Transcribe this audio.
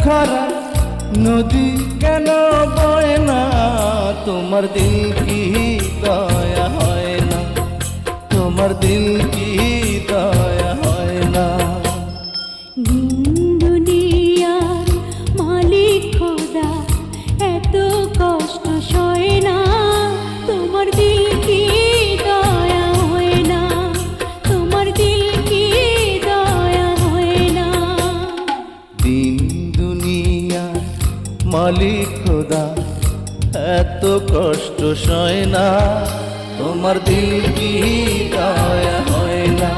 খারা নদী কেন বয় না, তোমার দিল কি দয়া হয় না, তোমার দিল কি দয়া হয় না। দুনিয়ার মালিক খোদা এত কষ্ট সয় না, তোমার দিল কি দয়া হয় না, তোমার দিল কি দয়া হয় না। দিন দুনিয়ার মালিক খোদা এত কষ্ট সয় না, তোমার দিল কি দয়া